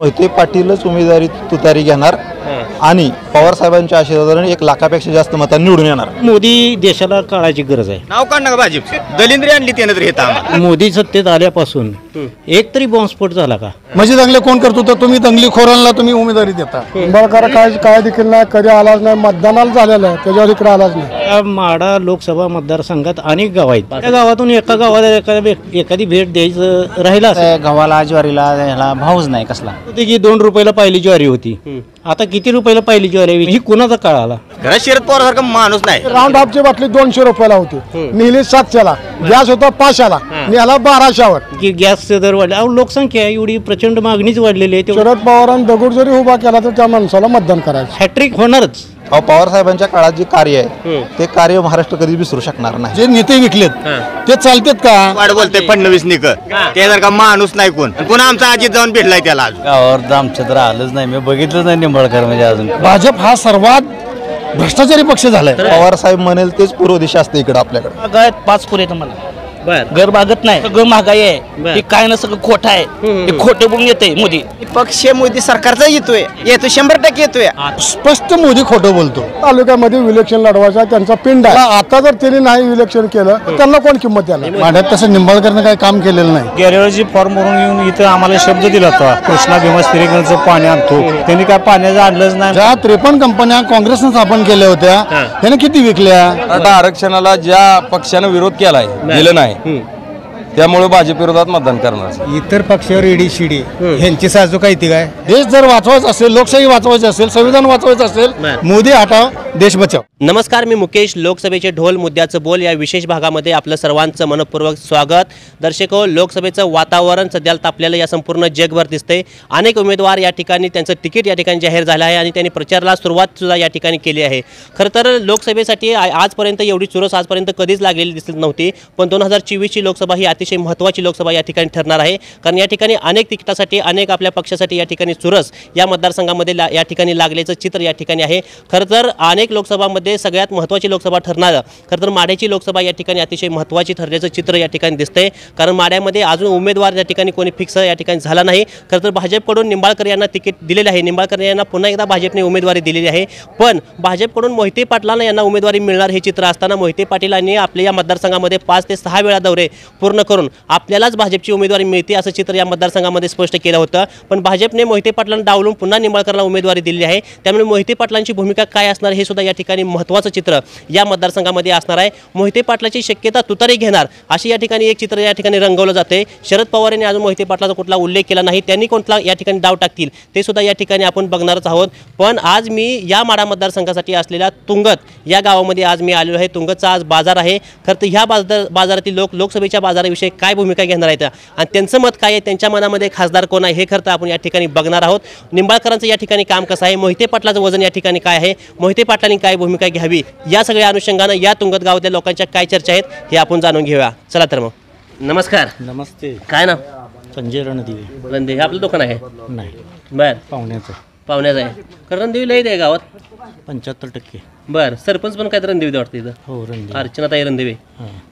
मोहिते पाटीलच उमेदवारी तुतारी घेणार आणि पवार साहेबांच्या आशीर्वादाने 1 लाखापेक्षा जास्त मतांनी निवडून येणार। मोदी देशाला काळाची गरज आहे। नाव काढ ना भाजप दलिंद्री आणली त्यानं तर येता मोदी सत्तेत आल्यापासून एक तरी बॉम्बस्फोट झाला का? म्हणजे दंगले कोण करतो तर तुम्ही दंगलीखोरांना तुम्ही उमेदवारी देता। निंबाळकर काय देखील नाही, कधी आलाच नाही, मतदानाला झालेलं आहे त्याच्यावर इकडे आलाच नाही। या माढा लोकसभा मतदारसंघात अनेक गाव आहेत, त्या गावातून एका गावाला एखादी भेट द्यायचं राहिला असेल। गव्हाला ज्वारीला ह्याला भावच नाही कसला होती की 2 रुपयाला पाहिली ज्वारी होती, आता किती रुपयाला पाहिली ज्वारी? ही कुणाचा काळ आला? घरात शरद पवार सारखा माणूस नाही। राऊंड अपची बाटली 200 रुपयाला होती, नेली 700ला, गॅस होता 500ला, नेला 1200वर। की गॅसचे दर वाढले, अहो लोकसंख्या एवढी प्रचंड मागणीच वाढलेली आहे, शरद पवारांनी दगड जरी उभा केला तर त्या माणसाला मतदान करायचं। हॅट्रिक होणारच। पवार साहेबांच्या काळात जे कार्य आहे ते कार्य महाराष्ट्र कधी विसरू शकणार नाही। जे नेते विकलेत ते चालतेत का? वाढ बोलते फडणवीस निक ते जर का माणूस नाही कोण आमचा अजित जाऊन भेटलाय त्याला अजून गावावर आमच्या तर आलंच नाही, मी बघितलंच नाही निंबाळकर म्हणजे अजून। भाजप हा सर्वात भ्रष्टाचारी पक्ष झालाय। पवार साहेब म्हणेल तेच पूर्व दिशा असते इकडे आपल्याकडे। गायत 5 पुरे तुम्हाला बर घर भागत नाही, सगळं महागाई आहे, काय ना सगळं खोटं आहे, हे खोटं बोलून येते मोदी। पक्ष मोदी सरकारचा येतोय 100% येतोय। स्पष्ट मोदी खोटं बोलतो। तालुक्यामध्ये इलेक्शन लढवायचा त्यांचा पिंड आहे, आता जर त्यांनी नाही इलेक्शन केलं तर त्यांना कोण किंमत द्यायला? माढ्यात तसं निंबाळकरनं काही काम केलेलं नाही। गेल्यावेळी फॉर्म भरून येऊन इथं आम्हाला शब्द दिला होता, कृष्णा भीमा स्त्रीगणचं पाणी आणतो, त्यांनी काय पाण्याचं आणलंच नाही। ज्या 53 कंपन्या काँग्रेसनं स्थापन केल्या होत्या त्याने किती विकल्या? मराठा आरक्षणाला ज्या पक्षानं विरोध केलाय दिलं नाही, त्यामुळे भाजप विरोधात मतदान करणार। इतर पक्षावर ईडी ह्यांची साजू काय ती काय? देश जर वाचवायचा असेल, लोकशाही वाचवायची असेल, संविधान वाचवायचं असेल, मोदी हटाव देश बचाव। नमस्कार, मी मुकेश। लोकसभेचे ढोल मुद्द्याचं बोल या विशेष भागामध्ये आपलं सर्वांचं मनपूर्वक स्वागत। दर्शको, लोकसभेचं वातावरण सध्या तापलेलं या संपूर्ण जगभर दिसते। अनेक उमेदवार या ठिकाणी त्यांचं तिकीट या ठिकाणी जाहीर झालं आहे आणि त्यांनी प्रचाराला सुरुवातसुद्धा या ठिकाणी केली आहे। खरं तर लोकसभेसाठी आजपर्यंत एवढी चुरस आजपर्यंत कधीच लागलेली दिसत नव्हती, पण 2024ची लोकसभा ही अतिशय महत्त्वाची लोकसभा या ठिकाणी ठरणार आहे, कारण या ठिकाणी अनेक तिकिटासाठी अनेक आपल्या पक्षासाठी या ठिकाणी चुरस या मतदारसंघामध्ये या ठिकाणी लागल्याचं चित्र या ठिकाणी आहे। खरं तर अनेक लोकसभामध्ये सगळ्यात महत्त्वाची लोकसभा ठरणार खरं तर माढ्याची लोकसभा या ठिकाणी अतिशय महत्त्वाची ठरल्याचं चित्र या ठिकाणी दिसतंय, कारण माढ्यामध्ये अजून उमेदवार या ठिकाणी कोणी फिक्स या ठिकाणी झाला नाही। खरं तर भाजपकडून निंबाळकर यांना तिकीट दिलेलं आहे, निंबाळकर यांना पुन्हा एकदा भाजपने उमेदवारी दिलेली आहे, पण भाजपकडून मोहिते पाटलांना यांना उमेदवारी मिळणार हे चित्र असताना मोहिते पाटीलांनी आपल्या या मतदारसंघामध्ये 5 ते 6 वेळा दौरे पूर्ण करून आपल्यालाच भाजपची उमेदवारी मिळते असं चित्र या मतदारसंघामध्ये स्पष्ट केलं होतं, पण भाजपने मोहिते पाटलांना डावलून पुन्हा निंबाळकरला उमेदवारी दिली आहे। त्यामुळे मोहिते पाटलांची भूमिका काय असणार हे सुद्धा या ठिकाणी महत्त्वाचं चित्र या मतदारसंघामध्ये असणार आहे। मोहिते पाटलाची शक्यता तुतारी घेणार अशी या ठिकाणी एक चित्र या ठिकाणी रंगवलं जाते। शरद पवार यांनी अजून मोहिते पाटलाचा कुठला उल्लेख केला नाही, त्यांनी कोणता या ठिकाणी डाव टाकतील ते सुद्धा या ठिकाणी आपण बघणारच आहोत। पण आज मी या माढा मतदारसंघासाठी असलेल्या तुंगत या गावामध्ये आज मी आलेलो आहे। तुंगतचा आज बाजार आहे। खरं तर ह्या बाजारातील लोकसभेच्या बाजाराविषयी काय भूमिका घेणार आहेत आणि त्यांचं मत काय आहे, त्यांच्या मनामध्ये खासदार कोण आहे हे खरं तर आपण या ठिकाणी बघणार आहोत। निंबाळकरांचं या ठिकाणी काम कसं आहे, मोहिते पाटलाचं वजन या ठिकाणी काय आहे, मोहिते पाटलांनी काय भूमिका घ्यावी, या सगळ्या अनुषंगानं या तुंगत गावातल्या लोकांच्या काय चर्चा आहेत हे आपण जाणून घेऊया। चला तर मग, नमस्कार। नमस्ते। काय नाव? संजय रणदिवे। रणदेवी आपलं दुकान आहे? नाही, बर, पाहुण्याचं आहे। कारण रणदेवी लई आहे गावात? 75%। बर, सरपंच पण काय तर रणदेवी वाटतं इथं? हो, रणदिवे। अर्चनाताई रणदेवी।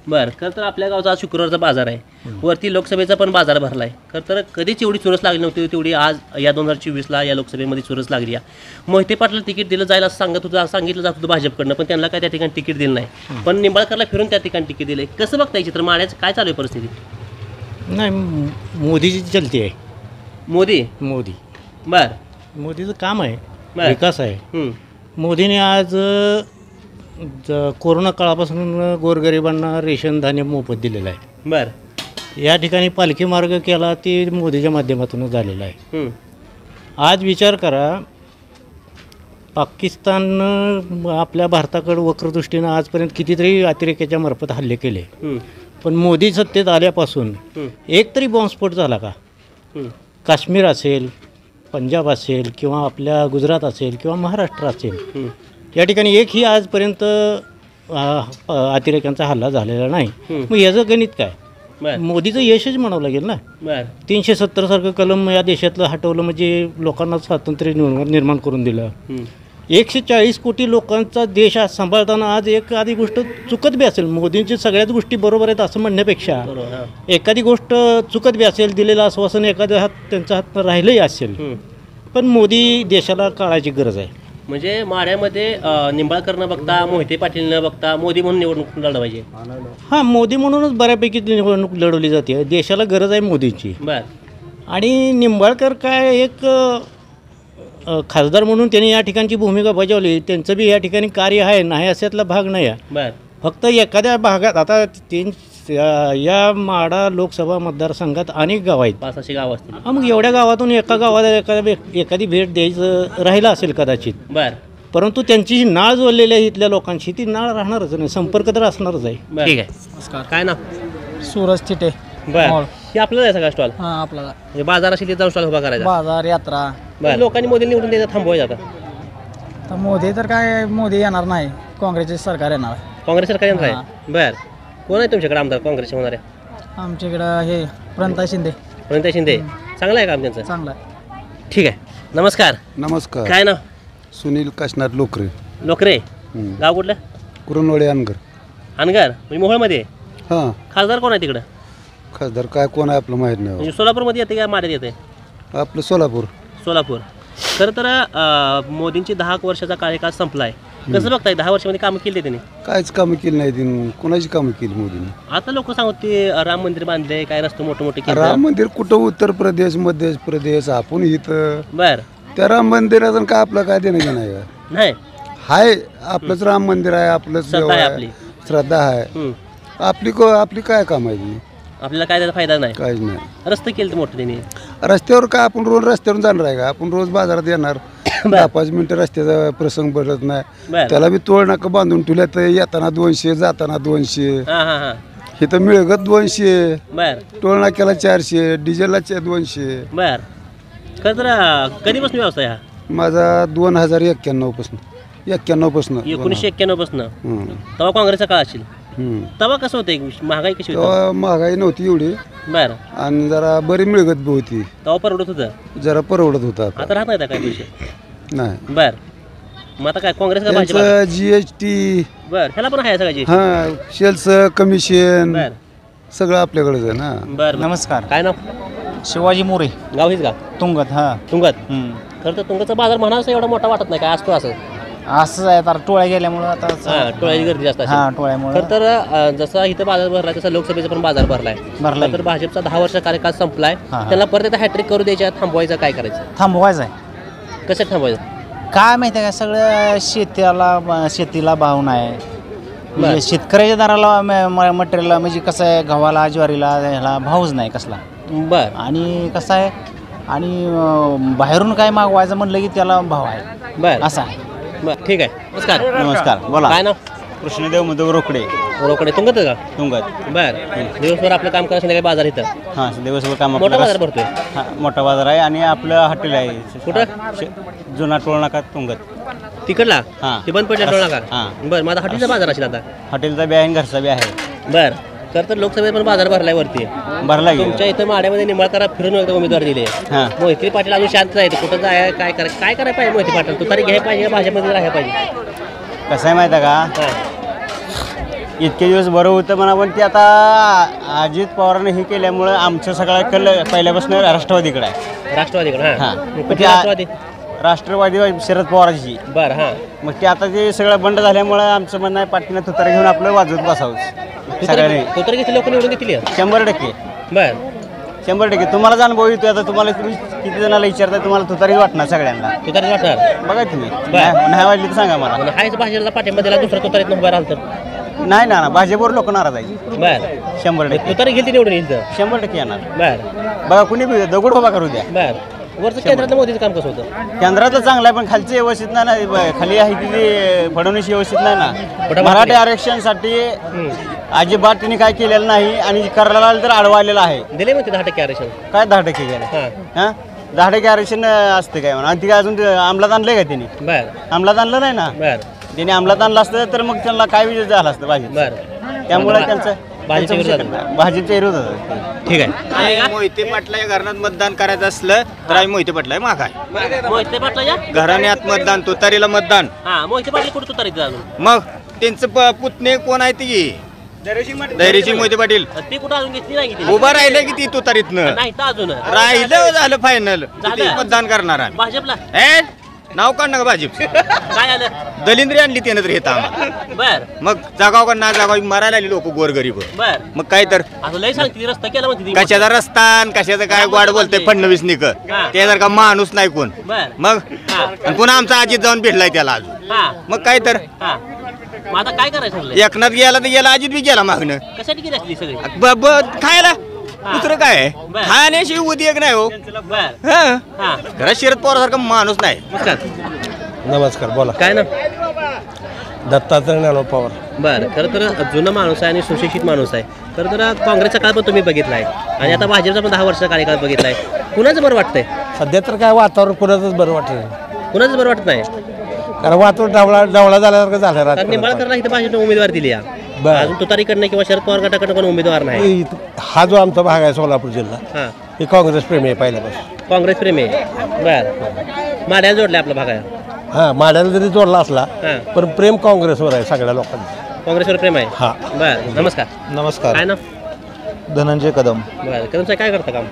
बर, खरं तर आपल्या गावचा आज शुक्रवारचा बाजार आहे, वरती लोकसभेचा पण बाजार भरला आहे। खरं तर कधीच एवढी चुरस लागली नव्हती तेवढी आज या 2024ला या लोकसभेमध्ये चुरस लागली आहे। मोहिते पाटला तिकीट दिलं जायला सांगितलं जात होतं भाजपकडनं, पण त्यांना काय त्या ठिकाणी तिकीट दिलं नाही, पण निंबाळकरला फिरून त्या ठिकाणी तिकीट दिले। कसं बघताय चित्र, माढ्याचं काय चालू आहे परिस्थिती? नाही, मोदीची चलती आहे। मोदी बर, मोदीचं काम आहे, बर, विकास आहे। मोदीने आज कोरोना काळापासून गोरगरिबांना रेशन धान्य मोफत दिलेलं आहे। बर, या ठिकाणी पालखी मार्ग केला ती मोदीच्या माध्यमातून झालेला आहे। आज विचार करा, पाकिस्तान आपल्या भारताकडे वक्रदृष्टीनं आजपर्यंत कितीतरी अतिरेक्याच्या मार्फत हल्ले केले, पण मोदी सत्तेत आल्यापासून एक तरी बॉम्बस्फोट झाला का? काश्मीर असेल, पंजाब असेल, किंवा आपल्या गुजरात असेल, किंवा महाराष्ट्र असेल, या ठिकाणी एकही आजपर्यंत अतिरेक्यांचा हल्ला झालेला नाही। मग याचं गणित काय? मोदीचं यशच म्हणावं लागेल ना। 370 सारखं कलम या देशातलं हटवलं म्हणजे लोकांना स्वातंत्र्य निर्माण करून दिलं। 140 कोटी लोकांचा देश आज सांभाळताना आज एखादी गोष्ट चुकत बी असेल, मोदींची सगळ्याच गोष्टी बरोबर आहेत असं म्हणण्यापेक्षा एखादी गोष्ट चुकत बी असेल, दिलेलं आश्वासन एखाद्या त्यांचा हात राहिलंही असेल, पण मोदी देशाला काळाची गरज आहे. म्हणजे माढ्यामध्ये निंबाळकर न बघता, मोहिते पाटील न बघता मोदी म्हणून निवडणूक लढवायची. हां, मोदी म्हणूनच बऱ्यापैकी निवडणूक लढवली जाते. देशाला गरज आहे मोदींची. बर. आणि निंबाळकर काय एक खासदार म्हणून त्यांनी या ठिकाणची भूमिका बजावली. त्यांचं बी या ठिकाणी कार्य आहे, नाही अशातला भाग नाही आहे. बर. फक्त एखाद्या भागात आता या माढा लोकसभा मतदारसंघात अनेक गाव आहेत, 500 गाव असतील. मग एवढ्या गावातून एका गावाला एखादी भेट द्यायचं राहिलं असेल कदाचित. बर. परंतु त्यांची जी नाळ जोडलेली आहे इथल्या लोकांशी, ती नाळ राहणारच नाही, संपर्क तर असणारच आहे. ठीक आहे. काय ना? सूरज थिटे. बर. हे आपल्याला आहे सगळा स्टॉल? हां, आपल्याला म्हणजे बाजार असेल तिथे जाऊन स्टॉल उभा करायचा, बाजार यात्रा. बरं. लोकांनी मोदी निवडून द्यायचं थांबवायचं आता? तर मोदी तर काय, मोदी येणार नाही, काँग्रेसचे सरकार येणार. काँग्रेस सरकार येणार आहे. बर. कोण आहे तुमच्याकडे आमदार काँग्रेसचे होणारे? आमच्याकडं हे प्रणता शिंदे. प्रणता शिंदे. चांगलं आहे काम त्यांचं? चांगला आहे. ठीक आहे. नमस्कार. नमस्कार. काय नाव? सुनील काशनाथ लोकरे. लोकरे. गाव कुठलं? कुरणवाडी अनगर. अनगर म्हणजे मोहोळमध्ये? हां. खासदार कोण आहे तिकडं? खासदार काय कोण आहे आपलं माहीत नाही. म्हणजे सोलापूरमध्ये येते का माड्यात येते? आपलं सोलापूर. सोलापूर. खरं तर मोदींची 10 वर्षाचा कार्यकाळ संपला आहे. कसं बघताय 10 वर्षामध्ये कामं केली त्यांनी? काहीच कामं केली नाही तिने. कोणाची कामं केली मोदीने? आता लोक सांगत ते राम मंदिर बांधले, काय रस्ते मोठे मोठे केले. राम मंदिर कुठं? उत्तर प्रदेश, मध्य प्रदेश. आपण इथं बर. त्या राम मंदिराचं काय आपलं काय देणं घेणं आहे? नाही. हाय आपलंच राम मंदिर आहे, आपलंच श्रद्धा आहे आपली. श्रद्धा आहे. आपली काय काम आहे ती? आपल्याला काय त्याचा फायदा नाही. काहीच नाही. रस्ते केले मोठे त्यांनी. रस्त्यावर काय आपण रोज रस्त्यावरून जाणार आहे का? आपण रोज बाजारात येणार, 10-5 मिनिटं रस्त्याचा प्रसंग भरत नाही. त्याला बी तोड नाका बांधून ठेवल्या, तर येताना 200, जाताना 200. हां हां हां. हे तर मिळगत 200. बर. टोल नाक्याला 400, डिझेलला 200. बर. खरं तर कधीपासून व्यवसाय हा? माझा 2091 पासून. 1991 पासून. तेव्हा काँग्रेसचा काळ असेल. तेव्हा कसं होतं, महागाई कशी होती? तेव्हा महागाई नव्हती एवढी. बर. आणि जरा बरी मिळगत बी होती. तेव्हा परवडत होतं? जरा परवडत होता. आता राहत नाही काय पैसे? नाही. बर. मग आता काय काँग्रेस का भाजपा? GST. बर. ह्याला पण आहे सगळ्याची? हां, सेल्स कमिशन बर. सगळं आपल्याकडेच आहे ना. बर. नमस्कार. काय नाव? शिवाजी मोरे. गाव हीच का? तुंगत. हां, तुंगत. खरं तर तुंगतचा बाजार म्हणायचं एवढा मोठा वाटत नाही, काय असतो असं? असंच आहे. तर टोळ्या गेल्यामुळं आता टोळ्याची गर्दी जास्त असेल. हां, टोळ्यामुळे. खरं तर जसा इथं बाजार भरलाय तसा लोकसभेचा पण बाजार भरलाय. तर भाजपचा 10 वर्ष कार्यकाळ संपलाय, त्याला परत एकदा हॅट्रिक करू द्यायच्या, थांबवायचं काय करायचं? थांबवायचं आहे. कसं थांबवायचं? काय माहिती आहे का, सगळं शेतीला भाव नाही. म्हणजे शेतकऱ्याच्या दराला मटेरियलला म्हणजे कसं आहे, गव्हाला, ज्वारीला ह्याला भावच नाही कसला. बर. आणि कसं आहे, आणि बाहेरून काय मागवायचं म्हणलं की त्याला भाव आहे. बर. असं आहे. बर. ठीक आहे. नमस्कार. नमस्कार. बोला. काय नाव? कृष्णदेव मधुकर रोकडे. रोकडे. तुंगत का? तुंगत. बर. दिवसभर आपलं काम करायचं काय बाजार इथं? हां, दिवसभर काम. मोठा बाजार भरतोय? हां, मोठा बाजार आहे. आणि आपलं हॉटेल आहे. कुठं? जुना टोल नाका तुंगत. तिकडला? हां. ते बंद पडल्या टोल नाका? हां. बरं. माझा हॉटेलचा बाजार असेल आता? हॉटेलचा बी आहे आणि घरचा बी आहे. बर. खरं तर लोकसभेत पण बाजार भरलाय वरती. भरला की तुमच्या इथं माड्यामध्ये निंबाळकरा फिरून एकदा उमेदवार दिले. हां. मोहिते पाटील अजून शांत आहे. कुठं जाय काय करायला पाहिजे मोहिते पाटील? तू तरी घ्यायला पाहिजे, भाजपमध्ये राहायला पाहिजे? कसं आहे माहिती आहे का, इतके दिवस बरं होतं म्हणा, पण ते आता अजित पवारांनी हे केल्यामुळं आमचं सगळं कल पहिल्यापासून राष्ट्रवादीकडे आहे. राष्ट्रवादीकडे? हां. राष्ट्रवादी? राष्ट्रवादी शरद पवारांची. बरं. हां. मग ते आता ते सगळं बंड झाल्यामुळं आमचं म्हणणं आहे, पाठीनं तुतारी घेऊन आपलं वाजवत बसावं सगळ्यांनी. तुतारी घेतली लोक निवडून घेतली? 100%. बर. 100%. तुम्हाला अनुभव येतो. आता तुम्ही किती जणांना विचारताय, तुम्हाला तुतारी वाटणार सगळ्यांना. तुतारी वाटणार? बघा तुम्ही. नाही वाटली तर सांगा मला. हायच भाजपला पाठिंबा दिला, दुसरा तुतारीत उभा राहिलं तर? नाही ना, भाजपवर लोक नाराज आहे. बर. 100%. तुतारी घेतली निवडून इथं? 100% येणार. बर. बघा कुणी बी दगड उभा करू द्या. बर. वरचं केंद्रातलं मोदीचं काम कसं होतं? केंद्रातलं चांगलं आहे, पण खालचं व्यवस्थित नाही ना. खाली आहे की फडणवीस व्यवस्थित नाही ना. मराठी आरक्षणासाठी अजिबात त्यांनी काय केलेलं नाही, आणि करायला तर अडवायलेलं आहे. दिले म्हणते 10% आरक्षण. काय 10% गेलं? हां, 10% आरक्षण असते काय म्हणा. आणि ती अजून अंमलात आणलं का त्यांनी? बर. अंमलात आणलं नाही ना. बर. त्यांनी अंमलात आणलं असतं तर मग त्यांना काय विजय झाला असतं पाहिजे. बर. त्यामुळे त्यांचं भाजपच्या विरोधात भाजपच्या विरोधात. ठीक आहे. मोहिते पाटला घरात मतदान करायचं असलं तर आम्ही मोहिते पाटला माग आहे. मोहिते पाटलाच्या घराण्यात मतदान तुतारीला मतदान. हा मोहिते पाटील कुठं तुतारीत अजून मग त्यांचं पुतणे कोण आहे ती धैर्यसिंग मोहिते पाटील ते कुठं अजून घेतली नाही किती उभा राहिले की ती तुतारीतनं नाही तर अजून राहिलं झालं फायनल झालं. मतदान करणार आहे. भाजपला ए नाव काढ ना भाजप काय आलं दलिंद्री आणली त्यानं तर येतं आम्हाला. बर मग जागाव का ना जागाव मरायला आली लोक गोरगरीब. बर मग काय तर असं लय सांगते रस्ता केला म्हणते कशाचा रस्ता आणि कशाचं काय गोड बोलतोय फडणवीस निक ते जर का माणूस नाही कोण. बर मग हा आणि पुन्हा आमचा अजित जाऊन भेटलाय त्याला अजून. हा मग काय तर हा मग आता काय करायचं म्हणलं? एकनाथ गेला तर गेला अजित बी गेला मागणं कशासाठी गेली असली सगळी खायला दुसरं काय आहे? बर. खाण्याशिवाय उद्योग नाही हो. बर हं. हा घरात शरद पवारसारखा माणूस नाही. नमस्कार नमस्कार बोला. काय ना दत्तात्रय ज्ञानोबा पवार. बरं खरं तर जुना माणूस आहे आणि सुशिक्षित माणूस आहे. खरं तर काँग्रेसचा काळ पण तुम्ही बघितला आहे आणि आता भाजपचा पण 10 वर्षाचा कार्यकाळ बघितला आहे. कुणाचं बरं वाटतंय? सध्या तर काय वातावरण कुणाचंच बरं वाटत कुणाचं बरं वाटत नाही? कारण वातावरण डावळा झाल्यासारखं झालं कारण निंबाळकरला इथं भाजपने उमेदवार दिली आहे. बरं. अजून तुतारीकडनं किंवा शरद पवार गटाकडनं पण उमेदवार नाही. हा जो आमचा भाग आहे सोलापूर जिल्हा हां हे काँग्रेस प्रेमी आहे पहिल्यापासून. काँग्रेस प्रेमी आहे. बरं माड्याला जोडले आपला भाग आहे. हा माड्याला जरी जोडला असला हां पण प्रेम काँग्रेसवर आहे सगळ्या लोकांचं. काँग्रेसवर प्रेम आहे. हा बरं नमस्कार. नमस्कार. काय ना धनंजय कदम. बरं कदम साहेब काय करता काम?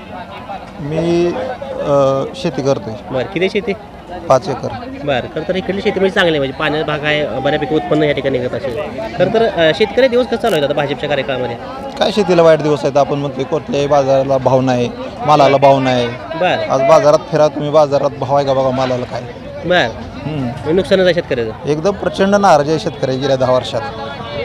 मी शेती करतोय. बरं किती शेती? 5 एकर. बरं खरं तर इकडली शेती म्हणजे चांगली आहे म्हणजे पाण्याचा भाग आहे बऱ्यापैकी उत्पन्न या ठिकाणी निघत असेल. खरं तर शेतकरी दिवस कसं चालू आहेत आता भाजपच्या कार्यकाळामध्ये? काय शेतीला वाईट दिवस आहेत. आपण म्हणतोय कुठल्याही बाजाराला भाव नाही, मालाला भाव नाही. बरं आज बाजारात फिरा तुम्ही, बाजारात भाव आहे का बघा मालाला काय. बरं नुकसानच आहे शेतकऱ्याचं. एकदम प्रचंड नाराज आहे शेतकरी गेल्या 10 वर्षात.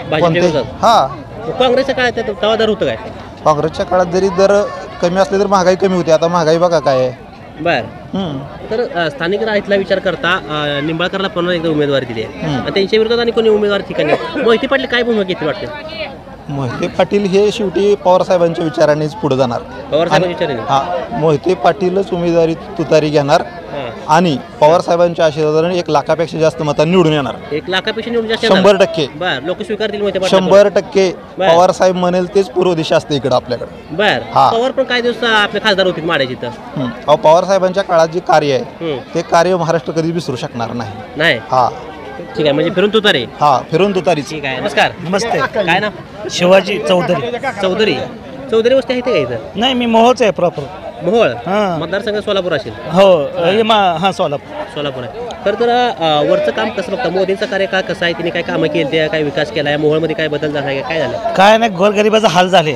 भाजपच्या विरोधात. हा काँग्रेसच्या काळात तेव्हा दर होतं काय? काँग्रेसच्या काळात जरी दर कमी असले तर महागाई कमी होती. आता महागाई बघा काय आहे. बरं तर स्थानिक राहितला विचार करता निंबाळकरला पुन्हा एकदा उमेदवारी दिली आहे आणि त्यांच्या विरोधात आणि कोणी उमेदवार ठिकाणी मोहिते पाटील काय भूमिका घेतली वाटते? मोहिते पाटील हे शेवटी पवारसाहेबांच्या विचारानेच पुढे जाणार. पवारसाहेबांच्या विचाराने हा मोहिते पाटीलच उमेदवारी तुतारी घेणार आणि पवारसाहेबांच्या आशीर्वादाने 1 लाखापेक्षा जास्त मतांनी निवडून येणार. 1 लाखापेक्षा निवडून जास्त 100%. बरं लोक स्वीकारतील मोहिते पाटील? 100% पवारसाहेब म्हणेल तेच पूर्व दिशा असते इकडे आपल्याकडे. बरं हा. पवार पण काही दिवस आपले खासदार होते माड्याची तर. अहो पवारसाहेबांच्या काळात जे कार्य आहे ते कार्य महाराष्ट्र कधी विसरू शकणार नाही. नाही हा ठीक आहे म्हणजे फिरून तुतारे. हा फिरून तुतारीच. ठीक आहे नमस्कार. नमस्ते. काय ना? शिवाजी चौधरी. चौधरी. चौधरी वस्ती आहे ते का इथं? नाही मी मोहोळचा आहे प्रॉपर. मोहोळ हां. मतदारसंघ सोलापूर असेल. हो हां सोलापूर. सोलापूर आहे. खरं तर वरचं काम कसं बघता? मोदींचा कार्यकाळ कसा आहे? तिने काय कामं केली त्या काय विकास केला आहे? मोहोळमध्ये काय बदल झाला आहे काय झालं? काय नाही गोरगरिबाचा हाल झाले.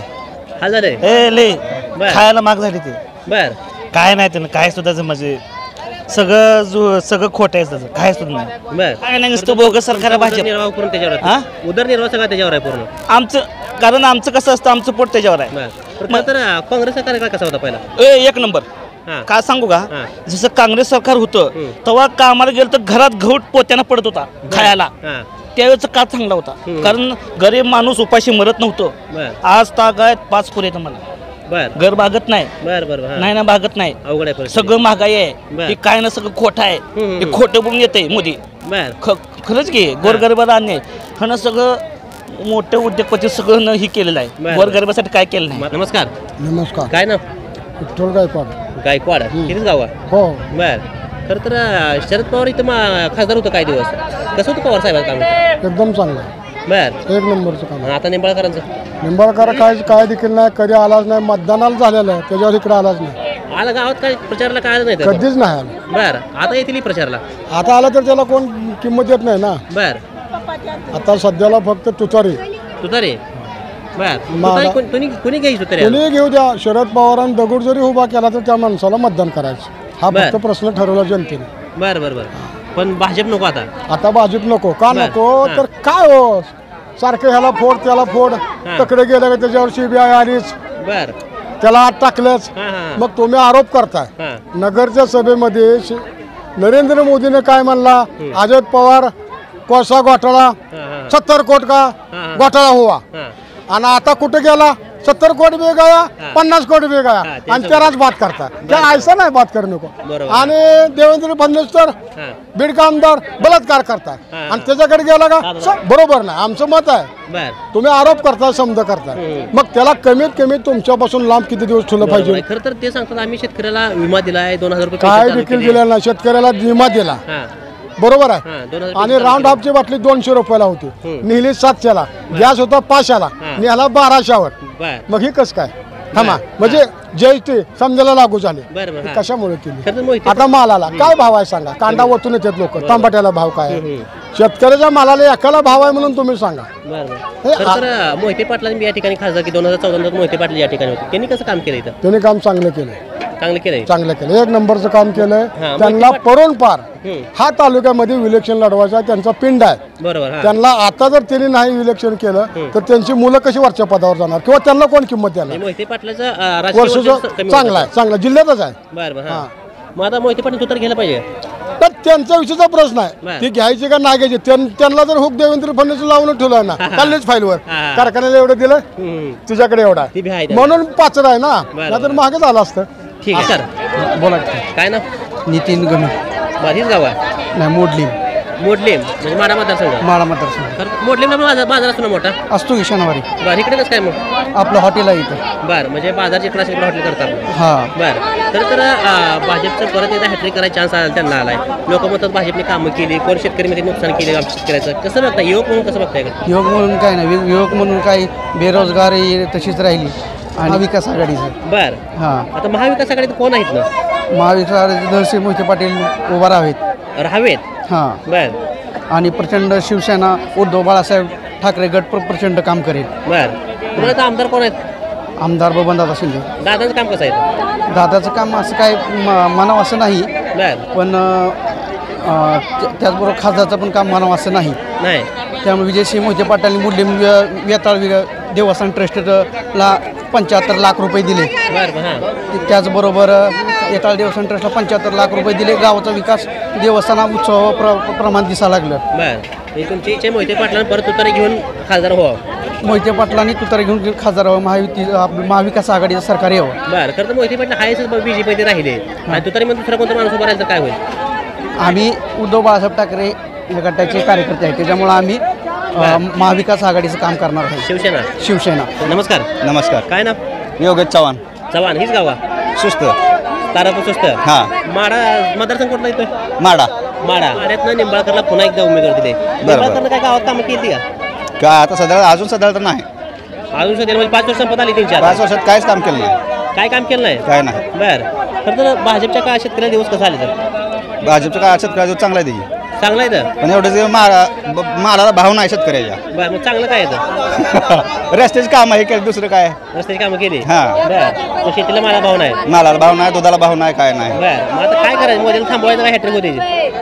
हा झालंय. ले बर. खायला माग झाली ते. बर काय नाही त्यानं काय सुद्धा म्हणजे सगळं खोटं आहे त्याचं काय सुद्धा नाही. बर काय नाही नुसतं बोगस सरकार आहे भाजप. उदरनिर्वाह पूर्ण त्याच्यावर हा? आहे. उदरनिर्वाह सगळा त्याच्यावर आहे पूर्ण. आमचं कारण आमचं कसं असतं आमचं पोट त्याच्यावर आहे. बर खरं तर काँग्रेसचा कार्यकाळ कसा होता पहिला? 1 नंबर. हां काय सांगू का हां जसं काँग्रेस सरकार होतं तेव्हा कामाला गेलं तर घरात गहू पोत्यानं पडत होता खायला. हां त्यावेळेचा काळ चांगला होता कारण गरीब माणूस उपाशी मरत नव्हतं. बर आज तागायत 5 पुरे मला बर घर भागत नाही. बर बर नाही ना भागत नाही. अवघड आहे परिस्थिती. सगळं महागाई बर. आहे. हे काय ना सगळं खोटं आहे. हे खोटं बोलून येते मोदी. बर खरंच की गोरगरिबाला अन्याय हा ना सगळं मोठे उद्योगपती सगळं ही केलेलं आहे. गोरगरिबासाठी काय केलं नाही. नमस्कार. नमस्कार. काय ना? विठ्ठल गायकवाड. गायकवाड कितीच गाव आहे? हो बर खरं तर शरद पवार इथं खासदार होतं काही दिवस. कसं होतं पवार साहेबांचं काम? एकदम चांगलं. बर 1 नंबरचं काम. आणि आता निंबाळकरांचं? निंबाळकर काय देखील नाही, कधी आलाच नाही. मतदानाला झालेलं आहे त्याच्यावर इकडे आलाच नाही. आला गावात काय प्रचाराला काय नाही तर? कधीच नाही आला. बर आता येतील प्रचारला? आता आला तर त्याला कोण किंमत देत नाही ना. बर आता सध्याला फक्त तुतारी. तुतारे. बर तुतारी कोणी घ्यायची तुतारी? कोणी घेऊ द्या. शरद पवारांनी दगड जरी उभा केला तर त्या माणसाला मतदान करायचं हा बर. फक्त प्रश्न ठरवला जनतेने. बर बर बर पण भाजप नको आता? आता भाजप नको का बर. नको हां. तर काय हो सारखं ह्याला फोड त्याला फोड. तकडे गेलं का त्याच्यावर CBI आलीच बर त्याला आत टाकलंच. हां हां मग तुम्ही आरोप करताय. हां नगरच्या सभेमध्ये नरेंद्र मोदीने काय म्हणला? अजित पवार कोळसा घोटाळा हां हां 70 कोटी का हां. घोटाळा हुआ. हां आणि आता कुठे गेला? 70 कोटी भी गया 50 कोटी भी गया आणि त्यालाच बात करता त्या ऐसा नाही बात करणे को आणि देवेंद्र फडणवीस तर बीड का आमदार बलात्कार करता आणि त्याच्याकडे गेला का बरोबर नाही आमचं मत आहे तुम्ही आरोप करता समजा करता मग त्याला कमीत कमी तुमच्यापासून लांब किती दिवस ठेवलं पाहिजे खरं तर ते सांगतात आम्ही शेतकऱ्याला विमा दिलाय 2000 रुपये काय देखील दिला ना शेतकऱ्याला विमा दिला बरोबर आहे आणि राऊंड ऑफची बाटली 200 रुपयाला होती नेली 700ला गॅस होता 500ला नेला 1200वर मग ही कसं काय थांबा म्हणजे जय ते समजायला लागू झाले कशामुळे केली आता मालाला काय भाव आहे सांगा कांदा ओतून येतात लोक तांबाट्याला भाव काय आहे शेतकऱ्याच्या मालाला एकाला भाव आहे म्हणून तुम्ही सांगा मोहिते पाटलांनी या ठिकाणी खासदार की 2014 मोहिते पाटील या ठिकाणी होते त्यांनी कसं काम केलं इथं त्यांनी काम चांगलं केलंय चांगलं केलं एक नंबरचं काम केलंय त्यांना परोन पार हा तालुक्यामध्ये इलेक्शन लढवायचा त्यांचा पिंड आहे बरोबर त्यांना आता जर त्यांनी नाही इलेक्शन केलं तर त्यांची मुलं कशी वरच्या पदावर जाणार किंवा त्यांना कोण किंमत देणार मोहिते पाटलाचं चांगला आहे चांगला जिल्ह्यातच आहे बरं मग आता मोहिते पाटील तुतारी घ्यायला पाहिजे तर त्यांच्या विषयीचा प्रश्न आहे ती घ्यायची का नाही घ्यायची त्यांना जर हुक देवेंद्र फडणवीस लावून ठेवलं ना कालच फाईलवर कारखान्याला एवढं दिलं तुझ्याकडे एवढा म्हणून पाचरा आहे ना नाहीतर मागे झालं असतं ठीक आहे सर बोला काय ना नितीन गमे माझीच गाव आहे नाही मोडलीम म्हणजे माडा मतदारसंघ मोडलीमला बाजार असतो ना मोठा असतो की शनिवारी बरं इकडे कसं काय मग आपलं हॉटेल आहे इथं बरं म्हणजे बाजार इकडे असेल हॉटेल करतात हा बरं तर भाजपचं परत एकदा हॅट्रिक करायचा चान्स आला त्यांना आलाय लोक म्हणतात भाजपने कामं केली कोण शेतकरीमध्ये नुकसान केले आमच्या शेतकऱ्याचं कसं बघताय युवक म्हणून कसं बघताय का युवक म्हणून काय नाही युवक म्हणून काय बेरोजगारी तशीच राहिली आणि महाविकास आघाडीचं बरं हा आता महाविकास आघाडीत कोण आहेत ना महाविकास आघाडीचे नरसिंह मोहिते पाटील उभा राहावेत हा बरं आणि प्रचंड शिवसेना उद्धव बाळासाहेब ठाकरे गट प्रचंड काम करेल बरं तुम्हाला आमदार कोण आहेत आमदार बबनदादा शिंदे दादाचं काम कसं आहे दादाचं काम असं काय म्हणावं असं नाही पण त्याचबरोबर खासदारचं पण काम म्हणावं असं नाही त्यामुळे विजयसिंह मोहिते पाटलांनी मुलीम वेताळ देवस्थान ट्रस्टला 75 लाख रुपये दिले त्याचबरोबर वेताळ देवस्थान ट्रस्टला 75 लाख रुपये दिले गावाचा विकास देवस्थाना उत्सव प्रमाण दिसायला लागलं बरं तुमची इच्छा मोहिते पाटलांना परत तुतारी घेऊन खासदार व्हावं मोहिते पाटलांनी तुतारी घेऊन खासदार व्हावं महाविकास आघाडीचं सरकार यावं बरं खरं तर मोहिते पाटील हायच बीजेपी राहिले आणि तुतारीमध्ये दुसरा कोणता माणूस उभा राहिला तर काय होईल आम्ही उद्धव बाळासाहेब ठाकरे या गटाचे कार्यकर्ते आहेत त्याच्यामुळे आम्ही महाविकास आघाडीचं काम करणार आहे शिवसेना नमस्कार काय ना योगेश चव्हाण हीच गावा सुस्त तारापूर सुस्त हा माडा मतदारसंघ कुठला येतोय माड्यातनं निंबाळकरला पुन्हा एकदा उमेदवार दिले निंबाळकरला काय गावात कामं केली का आता अजून सध्या तर नाही अजून सध्या म्हणजे 5 वर्ष संपत आली 3-4 वर्षात काहीच काम केलं नाही काय काम केलं नाही काय नाही बरं खरं तर भाजपच्या काळात शेतकऱ्याला दिवस कसा आले तर भाजपचं काय शेतकऱ्याचा चांगला आहे त्याची चांगला आहे तर पण एवढं जे मालाला भाव नाही शेतकऱ्याच्या बरं मग चांगलं काय येतं रस्त्याची काम आहे केलं दुसरं काय रस्त्याची कामं केली हा बरं शेतीला माला भाव नाही मालाला भाव नाही दुधाला भाव नाही काय नाही बरं मग आता काय करायचं मोदीला थांबवायचं काय हॅट्रिक होते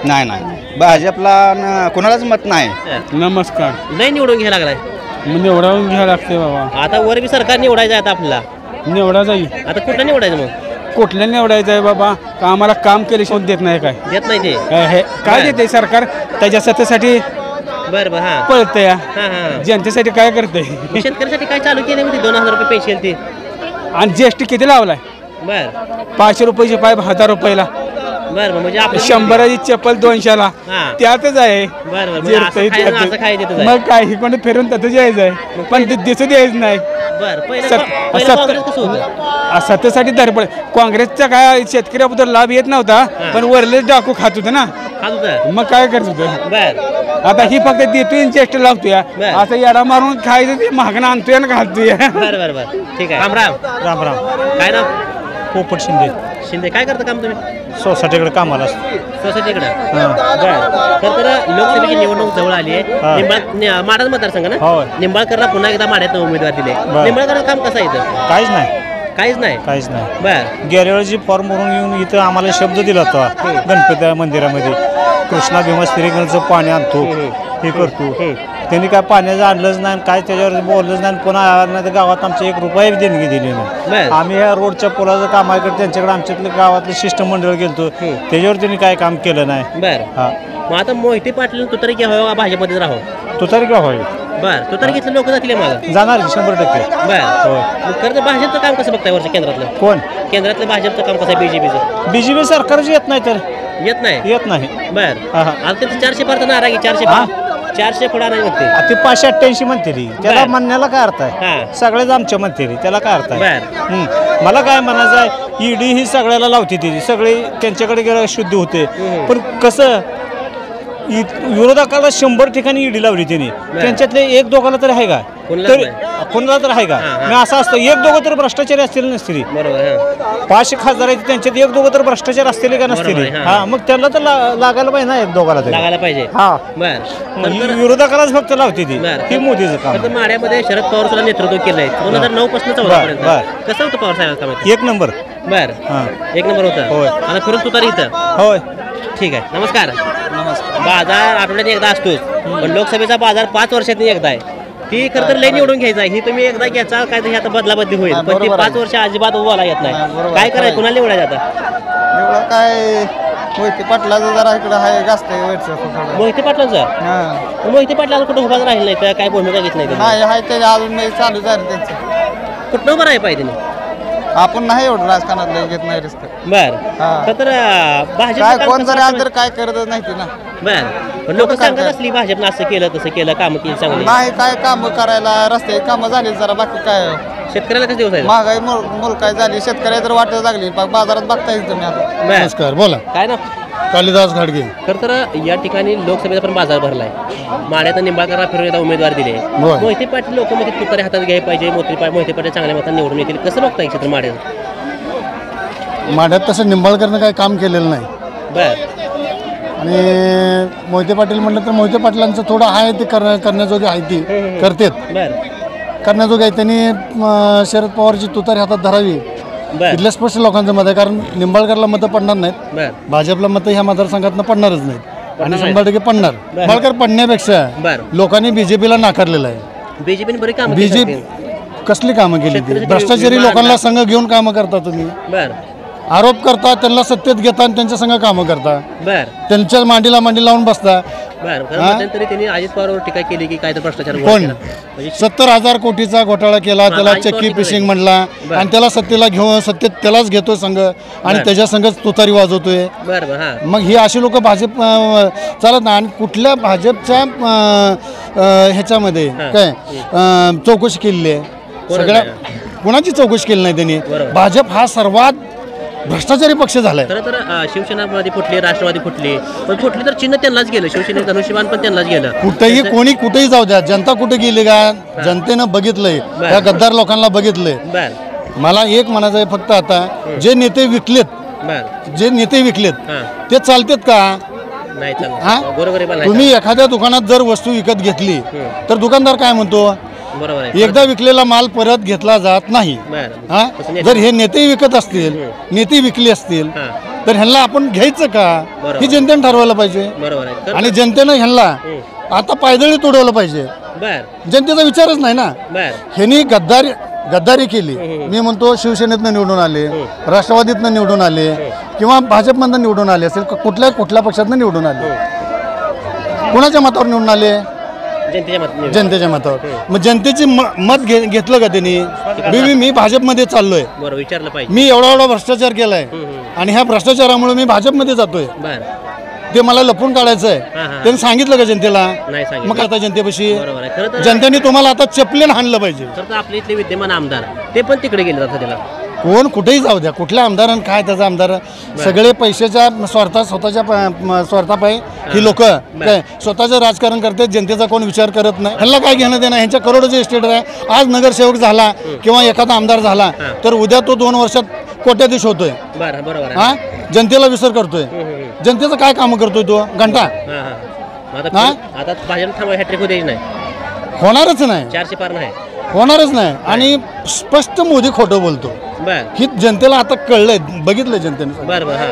नाही भाजपला कोणालाच मत नाही नमस्कार नाही निवडून घ्यायला लागलाय निवडावून घ्यायला लागते बाबा आता वर बी सरकार निवडायचं आहे आता आपल्याला निवडा जाईल आता कुठलं निवडायचं मग कुठल्या निवडायचं आहे बाबा का आम्हाला काम केल्याशिवाय देत नाही काय देत नाही ते हे काय देते सरकार त्याच्या सत्तेसाठी बरं हा पळत या जनतेसाठी काय करतंय शेतकऱ्यासाठी काय चालू केले होते 2000 रुपये पेन्शन ते आणि जीएसटी किती लावलाय बरं 500 रुपयाची पाईप 1000 रुपयाला बरं म्हणजे आपण 100ची चप्पल 200ला त्यातच आहे मग काय कोणी फिरून त्यातच यायचं आहे पण दिसू द्यायचं नाही सत्तेसाठी धरपड काँग्रेसचा काय शेतकऱ्याबद्दल लाभ येत नव्हता पण वरलेच डाकू खात होतं ना मग काय करत होतं आता ही फक्त देतोय चेष्ट लावतोय असं याडा मारून खायचं ते महागणं आणतोय ना घालतोय ठीक आहे राम राम काय ना पोपट शिंदे काय करता काम तुम्ही सोसायटीकडे कामाला सोसायटीकडे तर लोकसभेची निवडणूक जवळ आली आहे माडाच मतदारसंघ ना निंबाळकरला पुन्हा एकदा माड्यात उमेदवार दिले निंबाळकरचं काम कसं आहे काहीच नाही बर गेल्या वेळेस फॉर्म भरून येऊन इथं आम्हाला शब्द दिला होता गणपती मंदिरामध्ये कृष्णा भीमा स्त्रीगणचं पाणी आणतो हे करतो त्यांनी काय पाण्याचं आणलंच नाही काय त्याच्यावर बोललंच नाही पुन्हा नाही तर गावात आमच्या 1 रुपया देणगी दिली नाही. आम्ही ह्या रोडच्या पुलाचं कामाकडे त्यांच्याकडे आमच्यातलं गावातलं शिष्टमंडळ गेलतो त्याच्यावर त्यांनी काय काम केलं नाही. बरं मग आता मोहिते पाटील तुतारी घ्यावं भाजपमध्ये राहावं तुतारी का व्हावी. बर तुतारी घेतलं लोक जातील मागं जाणार 100%. बर खरं तर भाजपचं काम कसं बघताय वरच्या केंद्रातलं कोण केंद्रातलं भाजपचं काम कसं आहे बीजेपीचं. बीजेपी सरकारच येत नाही तर येत नाही बर हा. आता त्यांचं 400 पार तर नाराजी 400 पुढे नाही म्हणते ते 588 म्हणते ती त्याला म्हणण्याला काय अर्थ आहे. सगळेच आमच्या म्हणते ती त्याला काय अर्थ आहे. मला काय म्हणायचं आहे ईडी ही सगळ्याला लावते ती सगळे त्यांच्याकडे गेलं शुद्ध होते पण कसं विरोधकाला 100 ठिकाणी ईडी लावली त्यांनी त्यांच्यातले 1-2 तरी आहे का कोणाला तर आहे का. मी असं असतं 1-2 तर भ्रष्टाचारी असतील नसतील 500 खासदार आहेत त्यांच्यात 1-2 तर भ्रष्टाचार असतील का नसतील. हा मग त्यांना तर लागायला पाहिजे ना 1-2 तरी लागायला पाहिजे. हा बर विरोधकालाच फक्त लावते ती हे मोदीचं काम. माड्यामध्ये शरद पवार सुद्धा नेतृत्व केलंय 2009 पासून 14 पर्यंत कसं होतं पवार साहेबांचं काम. 1 नंबर. बर 1 नंबर होतं आणि फिरून तुतारी इथं होय. ठीक आहे नमस्कार. बाजार आठवड्यात एकदा असतोच पण लोकसभेचा बाजार 5 वर्षातून एकदा आहे. ती खरं तर लई निवडून घ्यायचा ही तुम्ही एकदा घ्यायचा काय तर आता बदलाबदली होईल पण ती 5 वर्ष अजिबात उभाला येत नाही. काय करायचं कुणाला निवडायचं आता काय मोहिते पाटलाचं जरा इकडं आहे जास्त मोहिते पाटलांचं मोहिते पाटला कुठं उभाच राहील नाही तर काय भूमिका घेत नाही आहे ते अजून नाही चालू झालं त्यांचं कुठं उभं राहायला पाहिजे आपण नाही एवढं राजकारणात घेत नाही रिस्क. बर तर भाजप कोण जरी आलं तर काय करतच नाही ना. बर लोक सांगत असली भाजपनं असं केलं तसं केलं काम केली चांगली नाही काय काम करायला रस्ते कामं झाली जरा बाकी काय शेतकऱ्याला कसं दिवस महागाई मुलकाय झाली शेतकऱ्याला तर वाटत लागली बाजारात बघताय तुम्ही आता. नमस्कार बोला काय ना कालिदास घाडगे. खरं तर या ठिकाणी लोकसभेचा पण बाजार भरलाय माड्यात निंबाळकरला फिरून एकदा उमेदवार दिले मोहिते पाटील लोक मध्ये तुतारी हातात घ्यायला पाहिजे मोहिते पाटील चांगल्या मतांनी निवडून येतील कसं बघताय क्षेत्र माड्यात तसं निंबाळकरनं काही काम केलेलं नाही. बर आणि मोहिते पाटील म्हणलं तर मोहिते पाटलांचं थोडं आहे ते करण्याजोगे आहे ती करतात करण्याजोगे आहे. त्यांनी शरद पवारची तुतारी हातात धरावी इथल्या स्पष्ट लोकांचं मत आहे कारण निंबाळकरला मतं पडणार नाहीत भाजपला मतं ह्या मतदारसंघातनं पडणारच नाहीत आणि 100% पडणार. निंबाळकर पडण्यापेक्षा लोकांनी बीजेपीला नाकारलेलं आहे. बीजेपी कसली कामं केली ती भ्रष्टाचारी लोकांना संघ घेऊन कामं करता तुम्ही आरोप करता त्यांना सत्तेत घेता आणि त्यांच्या संघ कामं करता त्यांच्या मांडीला मांडी लावून बसता. त्यांनी अजित पवारवर टीका केली की काय तर भ्रष्टाचार कोण 70,000 कोटीचा घोटाळा केला त्याला चक्की फिशिंग म्हणला आणि त्याला सत्तेला घेऊन सत्तेत त्यालाच घेतो संघ आणि त्याच्या संघच तुतारी वाजवतोय. मग ही अशी लोक भाजप चालत नाही. आणि कुठल्या भाजपच्या ह्याच्यामध्ये काय चौकशी केलेली आहे सगळ्या कुणाची चौकशी केली नाही त्यांनी. भाजप हा सर्वात भ्रष्टाचारी पक्ष झालाय. खरं तर शिवसेनामध्ये फुटली राष्ट्रवादी फुटली पण फुटली तर चिन्ह त्यांनाच गेलं शिवसेने धनुष्यबाण पण त्यांनाच गेलं. कुठेही कोणी कुठेही जाऊ द्या जनता कुठे गेली का जनतेनं बघितलंय त्या गद्दार लोकांना बघितलंय. मला एक म्हणायचं आहे फक्त आता जे नेते विकलेत ते चालतेत का. तुम्ही एखाद्या दुकानात जर वस्तू विकत घेतली तर दुकानदार काय म्हणतो एकदा विकलेला माल परत घेतला जात नाही. जर हे नेते विकत असतील नेते विकले असतील तर ह्यांना आपण घ्यायचं का ही जनतेने ठरवायला पाहिजे. आणि जनतेनं ह्यांना आता पायदळी तोडवलं पाहिजे. जनतेचा विचारच नाही ना. ह्यांनी गद्दारी केली. मी म्हणतो शिवसेनेतनं निवडून आले राष्ट्रवादीतनं निवडून आले किंवा भाजपमधनं निवडून आले असेल कुठल्या पक्षातनं निवडून आले कुणाच्या मतावर निवडून आले जनतेच्या मतावर. मग जनतेची मत घेतलं का त्यांनी. मी भाजपमध्ये चाललोय विचारलं पाहिजे मी एवढा भ्रष्टाचार केलाय आणि ह्या भ्रष्टाचारामुळे मी भाजपमध्ये जातोय ते मला लपून काढायचं आहे. त्यांनी सांगितलं का जनतेला मग आता जनतेपाशी जनतेने तुम्हाला आता चपलेन हाणलं पाहिजे. आपले इथले विद्यमान आमदार ते पण तिकडे गेले जातात त्याला कोण कुठेही जाऊ द्या कुठल्या आमदारांना काय त्याचा आमदार सगळे पैशाच्या स्वतः स्वार्थापायी ही लोक काय स्वतःचं राजकारण करतात जनतेचा कोण विचार करत नाही. ह्यांना काय घेणं देणं ह्यांच्या करोडोचे इस्टेट आहे. आज नगरसेवक झाला किंवा एखादा आमदार झाला तर उद्या तो 2 वर्षात कोट्याधीश होतोय. हा जनतेला विसर करतोय. जनतेचं काय काम करतोय तो घंटा होणारच नाही 400 पार नाही होणारच नाही. आणि स्पष्ट मोदी खोटं बोलतो. ही जनतेला आता कळलंय, बघितलं जनतेने.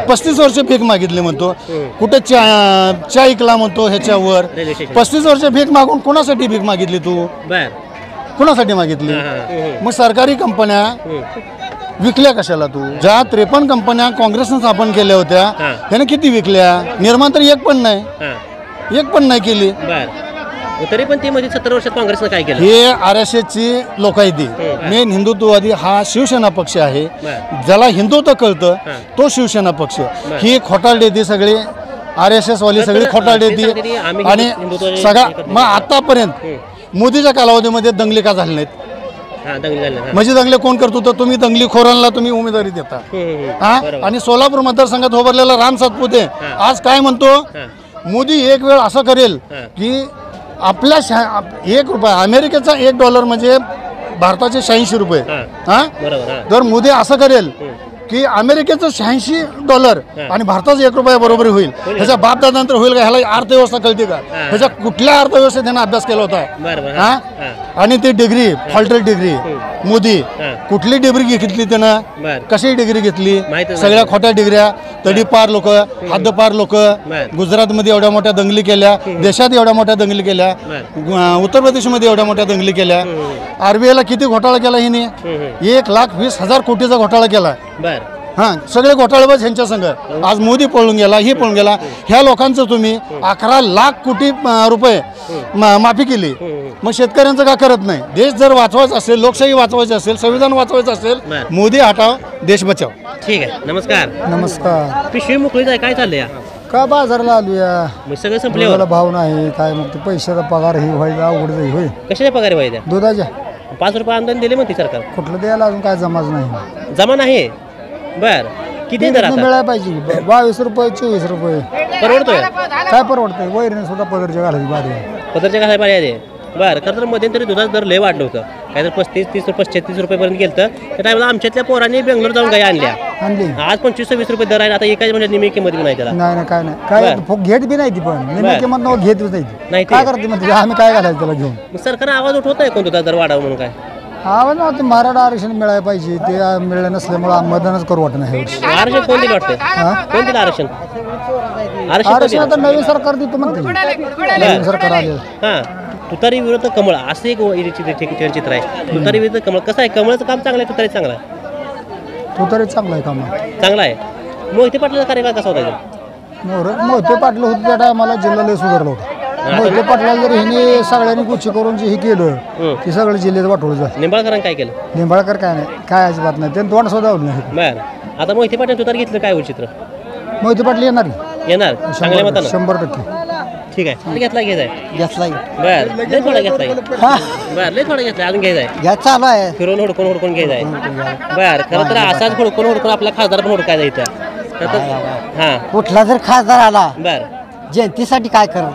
35 वर्ष भीक मागितली म्हणतो, कुठे चहा ऐकला म्हणतो ह्याच्यावर. 35 वर्ष भीक मागून कोणासाठी भीक मागितली तू? कोणासाठी मागितली? मग सरकारी कंपन्या विकल्या कशाला तू? ज्या 53 कंपन्या काँग्रेसनं स्थापन केल्या होत्या त्याने किती विकल्या? निर्माण तर एक पण नाही केली. तरी पण ते मध्ये 17 वर्षात काँग्रेसनं काय केलं? हे RSSची लोक आहेत ती. मेन हिंदुत्ववादी हा शिवसेना पक्ष आहे. ज्याला हिंदुत्व कळतं तो शिवसेना पक्ष. ही खोटारडी ती सगळी RSS वाली सगळी खोटारडी ती. आणि सगळा मग आतापर्यंत मोदीच्या कालावधीमध्ये दंगली का झाले नाहीत? म्हणजे दंगले कोण करतो? तर तुम्ही दंगली खोरांना तुम्ही उमेदवारी देता. आणि सोलापूर मतदारसंघात उभारलेला राम सातपुते आज काय म्हणतो? मोदी एक वेळ असं करेल की आपल्या ₹1 अमेरिकेचा $1 म्हणजे भारताचे 86 रुपये. तर मोदी असं करेल की अमेरिकेचं $86 आणि भारताचं ₹1 बरोबर होईल. ह्याच्या बापदादानंतर होईल का? ह्याला अर्थव्यवस्था कळते का? ह्याच्या कुठल्या अर्थव्यवस्थेत त्यानं अभ्यास केला होता? आणि ती डिग्री फॉल्टर डिग्री मोदी कुठली डिग्री घेतली त्यानं? कशी डिग्री घेतली? सगळ्या खोट्या डिग्र्या. तडीपार लोक, हद्दपार लोक. गुजरातमध्ये एवढ्या मोठ्या दंगली केल्या, देशात एवढ्या मोठ्या दंगली केल्या, उत्तर प्रदेशमध्ये एवढ्या मोठ्या दंगली केल्या. RBI ला किती घोटाळा केला हिने? 1,20,000 कोटीचा घोटाळा केला. सगळे घोटाळेबाज ह्यांच्या संघ. आज मोदी पळून गेला, ही पळून गेला. ह्या लोकांचं तुम्ही 11 लाख कोटी रुपये माफी केली. मग शेतकऱ्यांचं का करत नाही? देश जर वाचवायचा असेल, लोकशाही वाचवायची असेल, संविधान वाचवायचं असेल, मोदी हटाव, देश बचाव. ठीक आहे. नमस्कार. नमस्कार. पिशवी मोकळी जाय, काय चाललंय? का बाजारला आलूया? मग सगळं संपल्यावर भाव नाही काय? मग ते पैशाचा पगार ही व्हायला अवघड जाईल. होय. कशाच्या पगार व्हायच्या? दुधाच्या. 5 रुपये अनुदान दिले म्हणते सरकार. कुठलं द्यायला अजून काय जमाच नाही. जमा नाही. बर किती दर आता? मिळायला पाहिजे. 22 रुपये 24 रुपये परवडतोय? काय परवडतंय? वैरण सुद्धा पदरच्या घालायची बारी. पदरच्या घालायला बारी आहे. बरं खरं तर मध्यंतरी दुधाचं दर लय वाढलं होतं. काय तर 35-30 रुपये 36 रुपयेपर्यंत गेलं. त्या टायमाला आमच्यातल्या पोरांनी बेंगलोर जाऊन गाय आणली. आज 25-26 रुपये दर आहे. आता एकाच म्हणजे निम्मी किंमत नाही त्याला. नाही काय नाही काय घेत बी नाही ती. पण निम्मी किंमत घेत नाही. काय करते म्हणजे आम्ही काय घालायचं त्याला घेऊन? सरकार आवाज उठवत आहे कोण दुधाचा दर वाढावं म्हणून? काय आवाज ना? ते मराठा आरक्षण मिळायला पाहिजे. ते मिळलं नसल्यामुळे मतदानच करू वाटत नाही. आरक्षण कोण दिलं वाटतं? कोण दिलं आरक्षण? आरक्षण आता नवीन सरकार देतो म्हणते. नवीन सरकार आले. तुतारी विरुद्ध कमळ असं एक चित्र आहे. तुतारी विरुद्ध कमळ कसं आहे? कमळाचं काम चांगलं आहे, तुतारी चांगलं आहे? तुतारी चांगलं आहे काम. चांगला आहे. मोहिते पाटलाचा कार्यकाळ कसा होता? मोहिते पाटील होते त्या टायमाला जिल्हा लय सुधारला होता. मोहिते पाटला जर हिने सगळ्यांनी गुच्छ करून जे हे केलं ते सगळं जिल्ह्यात वाटवलं झालं. निंबाळकरांनी काय केलं? निंबाळकर काय नाही, काय अजिबात नाही. त्यांनी तोंड सुद्धा नाही. बरं आता मोहिते पाटील तुतारी घेतलं काय होईल चित्र? मोहिते पाटील येणार चांगल्या मतानं 100%. ठीक आहे. घेतला घेतलाय. बरं लय थोडा घेतलाय. बरं लय थोडा घेतलाय. अजून घ्यायचा चालू आहे. फिरून हुडकून घ्यायचाय. बरं खरं तर असाच हुडकून आपला खासदार पण हुडकायचा इथं. हां कुठला जर खासदार आला बरं जनतेसाठी काय करत?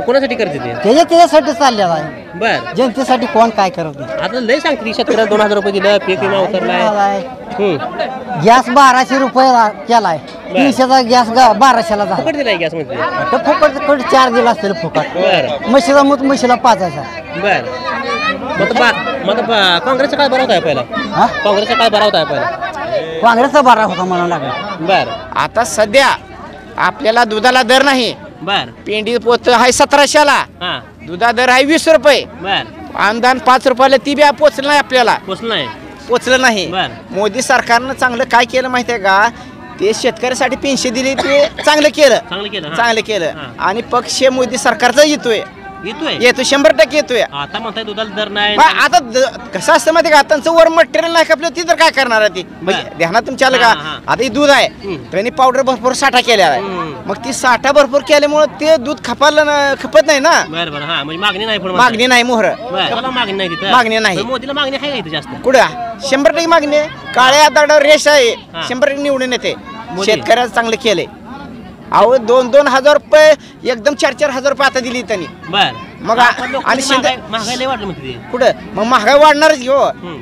कोणासाठी करते ते? त्याच्यासाठी चाललेला आहे. बरं जनतेसाठी कोण काय करत नाही. आता लय सांगते शेतकऱ्याला 2000 रुपये दिलं, पीक विमा उतरलाय. गॅस 1200 रुपये केलाय. 300चा गॅस 1200ला झाला. फुकट दिलाय गॅस मध्ये? फुकट 4 दिला असतील फुकट. बरं म्हशीला मूत म्हशीला पाचायचा. बरं मग काँग्रेसचा काय बरा होता पहिला? काँग्रेसचा काय बरा होता पहिला? काँग्रेसचा बरा होता म्हणावं लागेल. बरं आता सध्या आपल्याला दुधाला दर नाही. बर पेंडी पोत आहे 1700ला. दुधा दर आहे 20 रुपये. अनुदान 5 रुपयाला ती बी पोचलं नाही आपल्याला. पोचलं नाही. मोदी सरकारनं चांगलं काय केलं माहिती आहे का? ते शेतकऱ्यासाठी पेन्शन दिली, ते चांगलं केलं. आणि पक्ष मोदी सरकारचा येतो 100% येतोय. आता म्हणताय दुधाला दर नाही. आता कसं असतं माहिती का? त्यांचं वर मटेरियल नाही खपलं ती तर काय करणार आहे? ती ध्यानात तुमच्या का? आता ही दूध आहे, त्यांनी पावडर भरपूर साठा केलेला आहे. मग ती साठा भरपूर केल्यामुळे ते दूध खपत नाही ना. मागणी नाही. मोहर मागणी नाही. मोदीला मागणी आहे का जास्त? कुठं 100% मागणी आहे. काळ्या दगडावर रेष आहे. 100% निवडून येते. शेतकऱ्याला चांगलं केलंय. अहो 2,000 रुपये एकदम 4,000 रुपये आता दिली त्यांनी. मग आणि महागाई वाढली म्हणते. कुठं मग महागाई वाढणारच घेऊ,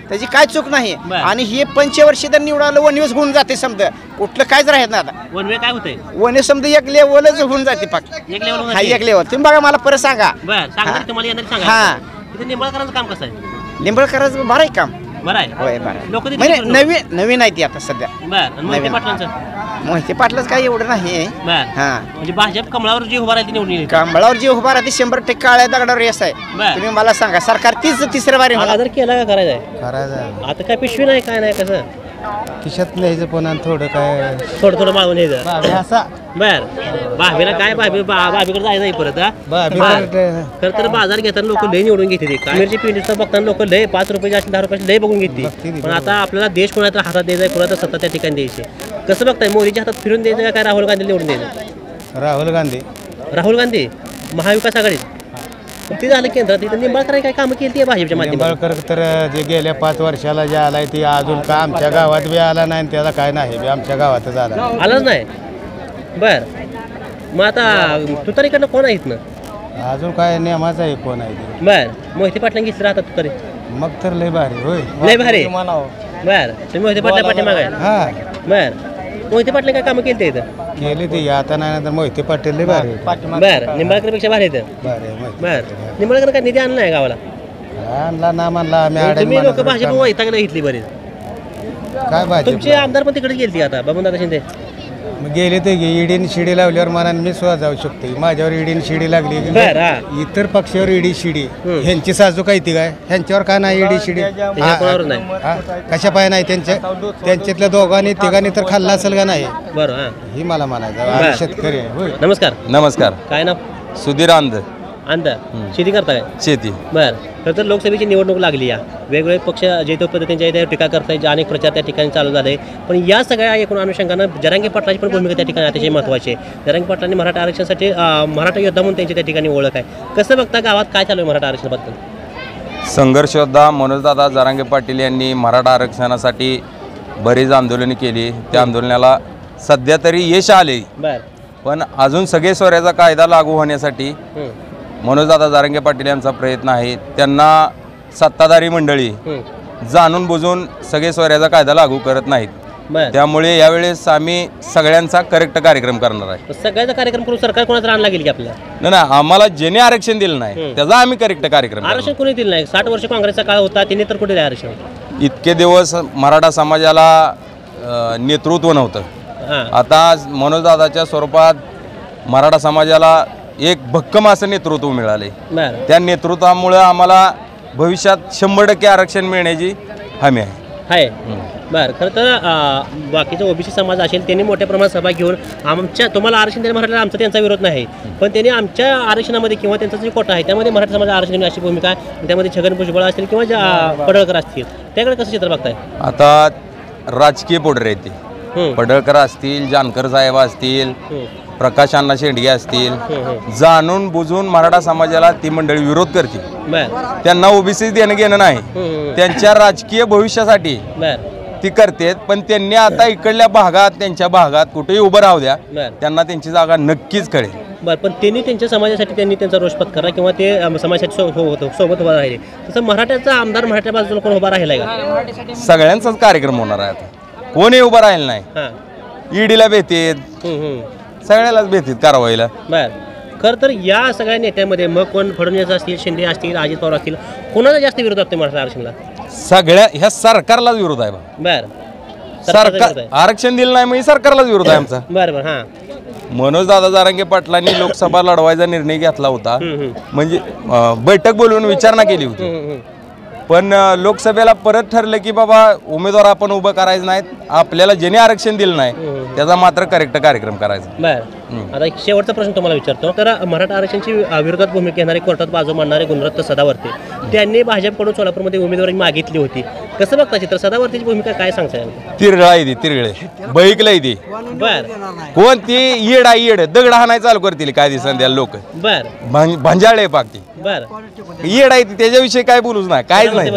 त्याची काय चूक नाही. आणि हे पंचवर्षी तर निवडायला वनवेस होऊन जाते. समजा कुठलं कायच राहत ना. आता वनवे काय होतंय? वनवे समजा एक लेवलच होऊन जाते. पाक एक लेवल. तुम्ही बघा मला परत सांगा. तुम्हाला हा निंबाळकरांचं काम कसं आहे? निंबाळकरांचं बरं आहे काम. बरं आहे होय बरं लोक म्हणजे नवीन आहे ती आता सध्या बर मोहिते पाटलांचं मोहिते पाटलाच काय एवढं नाही बर हा म्हणजे भाजप कमळावर जी उभा राहिली निवडून येईल कमळावर जी उभा राहते 100% काळ्या दगडावर यश आहे तुम्ही मला सांगा सरकार तिसऱ्या बारी आदर केला का करायचं आता काय पिशवी नाही काय नाही कसं खिशात न्यायचं पण थोडं काय थोडं माळून न्यायचं असा बर भाभीला काय भाभीकडे जायचं नाही परत खरं तर बाजार घेताना लोक लय निवडून घेते कामेरची पिंडीचा बघताना लोक लय 5 रुपयाचे 10 रुपयाचे लय बघून घेते पण आता आपल्याला देश कोणाचा हातात द्यायचा कोणाचा सत्ता त्या ठिकाणी द्यायची कसं बघताय मोदीच्या हातात फिरून द्यायचं काय राहुल गांधी निवडून द्यायचं राहुल गांधी महाविकास आघाडीत ते झालं केंद्रात तिथं निंबाळकर काय कामं केली भाजपच्या निंबाळकर तर जे गेल्या 5 वर्षाला जे आलाय ते अजून का आमच्या गावात बी आला नाही त्याला काय नाही आमच्या गावातच आलाच नाही बर मग आता तुतारीकडनं कोण आहेत ना अजून काय नियमाच आहे कोण आहे बर मोहिते पाटला घेतलं राहतात तुतारी मग तर लय भारी होय लय भारी बर तुम्ही मोहिते पाटला पाठी मागाय हा बर मोहिते पाटला काय कामं केली इथं केली ती आता नाही तर मोहिते पाटील लय भारी बर निंबाळकर पेक्षा भारी येतं बर निंबाळकर काय निधी आणला आहे गावाला आणला ना म्हणला आम्ही तुम्ही लोक भाजप वैतागला घेतली बरीच काय भाजप तुमचे आमदार पण तिकडे गेलती आता बाबूदादा शिंदे गेले ते ईडीने शिडी लावल्यावर मला मी सुद्धा जाऊ शकतो माझ्यावर ईडीने शिडी लागली इतर पक्षावर ईडी शिडी ह्यांची साजू काय ती काय ह्यांच्यावर काय नाही ईडी शिडी कशा पाय नाही त्यांच्यातल्या दोघांनी तिघांनी तर खाल्ला असेल का नाही बरं ही मला म्हणायचं शेतकरी आहे नमस्कार नमस्कार काय नाव सुधीर अंध शेती करता काय शेती बर खरं तर लोकसभेची निवडणूक लागली या वेगवेगळे पक्ष जे तो पद्धतीने त्या टीका करताय जे अनेक प्रचार त्या ठिकाणी चालू झाले पण या सगळ्या एकूण अनुषंगानं जरांगे पाटलाची पण भूमिका त्या ठिकाणी अतिशय महत्त्वाची आहे जरांगे पाटलांनी मराठा आरक्षणासाठी मराठा योद्धा म्हणून त्यांची त्या ठिकाणी ओळख आहे कसं बघता गावात काय चालू आहे मराठा आरक्षणाबद्दल संघर्ष योद्धा मनोजदादा जरांगे पाटील यांनी मराठा आरक्षणासाठी बरीच आंदोलने केली त्या आंदोलनाला सध्या तरी यश आले पण अजून सगळे सोयऱ्याचा कायदा लागू होण्यासाठी मनोजदादा जरांगे पाटील यांचा प्रयत्न आहे त्यांना सत्ताधारी मंडळी जाणून बुजून सगळे सोयऱ्याचा कायदा लागू करत नाहीत त्यामुळे यावेळेस आम्ही सगळ्यांचा करेक्ट कार्यक्रम करणार आहे सगळ्याचा कार्यक्रम करून सरकार कोणाचा आणला गेली की आपल्याला नाही आम्हाला ज्याने आरक्षण दिलं नाही त्याचा आम्ही करेक्ट कार्यक्रम आरक्षण कोणी दिलं नाही 60 वर्ष काँग्रेसचा काळ होता त्यांनी तर कुठे आरक्षण इतके दिवस मराठा समाजाला नेतृत्व नव्हतं आता मनोजदादाच्या स्वरूपात मराठा समाजाला एक भक्कम असं नेतृत्व मिळाले त्या नेतृत्वामुळे आम्हाला भविष्यात 100% आरक्षण मिळण्याची हमी आहे बरं खरं तर बाकीचा ओबीसी समाज असेल त्यांनी मोठ्या प्रमाणात सभा घेऊन आमच्या तुम्हाला आरक्षण द्यायला म्हटलं आमचा त्यांचा विरोध नाही पण त्यांनी आमच्या आरक्षणामध्ये किंवा त्यांचा जो कोटा आहे त्यामध्ये मराठा समाज आरक्षण अशी भूमिका आहे त्यामध्ये छगन भुजबळ असतील किंवा पडळकर असतील त्याकडे कसं चित्र बघताय आता राजकीय पुढे येते पडळकर असतील जानकर साहेब असतील प्रकाश अण्णा शेंडगे असतील जाणून बुजून मराठा समाजाला ती मंडळी विरोध करते त्यांना ओबीसी देणं घेणं नाही त्यांच्या राजकीय भविष्यासाठी ती करते पण त्यांनी आता इकडल्या भागात त्यांच्या भागात कुठेही उभं राहू द्या त्यांना त्यांची जागा नक्कीच कळेल बरं पण त्यांनी त्यांच्या समाजासाठी त्यांनी त्यांचा रोष पत्करला किंवा ते समाजासाठी सोबत उभा राहिले तसं मराठ्याचा आमदार मराठ्या बाजूला कोण उभा राहिलाय का सगळ्यांचाच कार्यक्रम होणार आहे आता कोणी उभं राहिलं नाही ईडीला भेटेत सगळ्यालाच भेटतील कारवाईला बर खरं तर या सगळ्या नेत्यामध्ये मग कोण फडणवीस असतील शिंदे असतील अजित पवार असतील कोणाला जास्त विरोध असतो मराठा आरक्षणाला सगळ्या ह्या सरकारलाच विरोध आहे बर सरकार आरक्षण दिलं नाही मग सरकारलाच विरोध आहे आमचा बरोबर हा मनोजदादा जरांगे पाटलांनी लोकसभा लढवायचा निर्णय घेतला होता म्हणजे बैठक बोलवून विचारणा केली होती पण लोकसभेला परत ठरलं की बाबा उमेदवार आपण उभं करायचं नाहीत आपल्याला ज्याने आरक्षण दिलं नाही त्याचा मात्र करेक्ट कार्यक्रम करायचा बर आता एक शेवटचा प्रश्न तुम्हाला विचारतो तर मराठा आरक्षणाची विरोधात भूमिका घेणारे कोर्टात बाजू मांडणारे गुणरत्न सदावर्ते त्यांनी भाजपकडून सोलापूरमध्ये उमेदवारी मागितली होती कसं बघता चित्र सदावर्तीची भूमिका काय सांगताय तिरळा आहे ती तिरळे बैकला ती बर कोण ती येड आहे येड दगड हाणाय चालू करतील काय दिवसांनी द्या लोक बर भांजाळे पाकती बर येड आहे ती त्याच्याविषयी काय बोलूच नाही काहीच नाही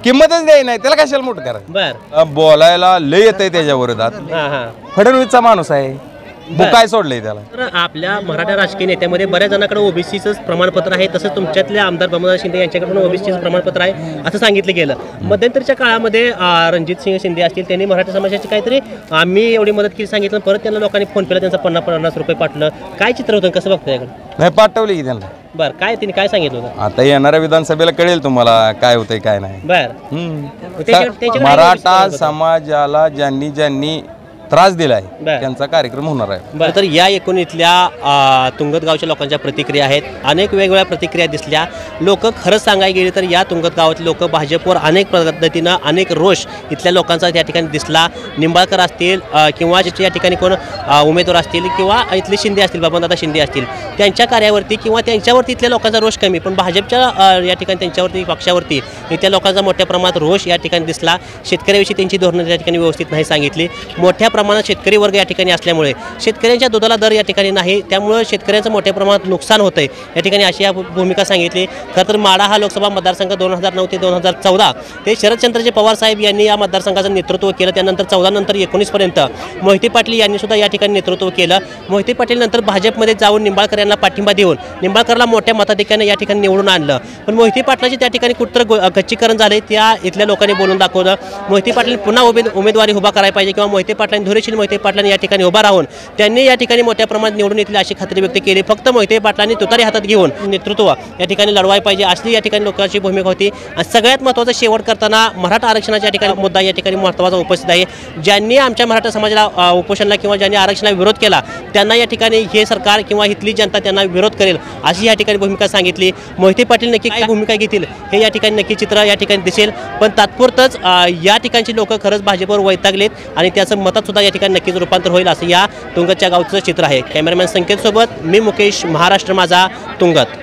किंमतच द्याय नाही त्याला कशाला मोठं करा बर बोलायला लय येत आहे त्याच्या विरोधात फडणवीसचा माणूस आहे बुकाय सोडलंय त्याला तर आपल्या मराठा राजकीय नेत्यामध्ये बऱ्याच जणांकडे ओबीसीचं प्रमाणपत्र आहे तसंच तुमच्यातले आमदार प्रमोद शिंदे यांच्याकडे पण ओबीसीचं प्रमाणपत्र आहे असं सांगितलं गेलं मध्यंतरीच्या काळामध्ये रणजित सिंह शिंदे असतील त्यांनी मराठा समाजाची काहीतरी आम्ही एवढी मदत केली सांगितलं परत त्यांना लोकांनी फोन केला त्यांचा 50 रुपये पाठवलं काय चित्र होतं कसं बघताय नाही पाठवले की त्यांना बर काय तिने काय सांगितलं होतं? आता येणाऱ्या विधानसभेला कळेल तुम्हाला काय होतंय काय नाही. बर मराठा समाजाला ज्यांनी ज्यांनी त्रास दिलाय त्यांचा कार्यक्रम होणार आहे. बरं, तर या एकूण इथल्या तुंगत गावच्या लोकांच्या प्रतिक्रिया आहेत. अनेक वेगवेगळ्या प्रतिक्रिया दिसल्या. लोक खरंच सांगायला गेली तर या तुंगत गावातले लोक भाजपवर अनेक पद्धतीनं अनेक रोष इथल्या लोकांचा त्या ठिकाणी दिसला. निंबाळकर असतील किंवा या ठिकाणी कोण उमेदवार असतील किंवा इथले शिंदे असतील, बाबांदादा शिंदे असतील, त्यांच्या कार्यावरती किंवा त्यांच्यावरती इथल्या लोकांचा रोष कमी, पण भाजपच्या या ठिकाणी त्यांच्यावरती पक्षावरती इथल्या लोकांचा मोठ्या प्रमाणात रोष या ठिकाणी दिसला. शेतकऱ्याविषयी त्यांची धोरणं त्या ठिकाणी व्यवस्थित नाही सांगितली. मोठ्या प्रमाणात शेतकरी वर्ग या ठिकाणी असल्यामुळे शेतकऱ्यांच्या दुधाला दर या ठिकाणी नाही, त्यामुळे शेतकऱ्यांचं मोठ्या प्रमाणात नुकसान होतंय या ठिकाणी, अशी या भूमिका सांगितली. खरं तर माढा हा लोकसभा मतदारसंघ 2009 ते 2014 ते शरदचंद्रजी पवार साहेब यांनी या मतदारसंघाचं नेतृत्व केलं. त्यानंतर 14 नंतर 19 पर्यंत मोहिते पाटील यांनी सुद्धा या ठिकाणी नेतृत्व केलं. मोहिते पाटील नंतर भाजपमध्ये जाऊन निंबाळकर यांना पाठिंबा देऊन निंबाळकरला मोठ्या मताधिक्याने या ठिकाणी निवडून आणलं. पण मोहिते पाटलाची त्या ठिकाणी कुठं गच्चीकरण झाले त्या इथल्या लोकांनी बोलून दाखवलं. मोहिते पाटील पुन्हा उमेदवारी उभा करायला पाहिजे किंवा मोहिते पाटलांनी धुरेशील मोहिते पाटलांनी या ठिकाणी उभा राहून त्यांनी या ठिकाणी मोठ्या प्रमाणात निवडून येतील अशी खात्री व्यक्त केली. फक्त मोहिते पाटलांनी तुतारी हातात घेऊन नेतृत्व या ठिकाणी लढवायला पाहिजे अशी या ठिकाणी लोकांची भूमिका होती. आणि सगळ्यात महत्त्वाचं शेवट करताना मराठा आरक्षणाच्या ठिकाणी मुद्दा या ठिकाणी महत्त्वाचा उपस्थित आहे. ज्यांनी आमच्या मराठा समाजाला उपोषणाला किंवा ज्यांनी आरक्षणाला विरोध केला त्यांना या ठिकाणी हे सरकार किंवा इथली जनता त्यांना विरोध करेल अशी या ठिकाणी भूमिका सांगितली. मोहिते पाटील नक्की काय भूमिका घेतील हे या ठिकाणी नक्की चित्र या ठिकाणी दिसेल. पण तात्पुरतंच या ठिकाणची लोक खरंच भाजपवर वैतागलेत आणि त्याचं मतात सुद्धा या ठिकाणी नक्कीच रूपांतर होईल असं या तुंगतच्या गावचं चित्र आहे. कॅमेरामॅन संकेत सोबत मी मुकेश, महाराष्ट्र माझा, तुंगत.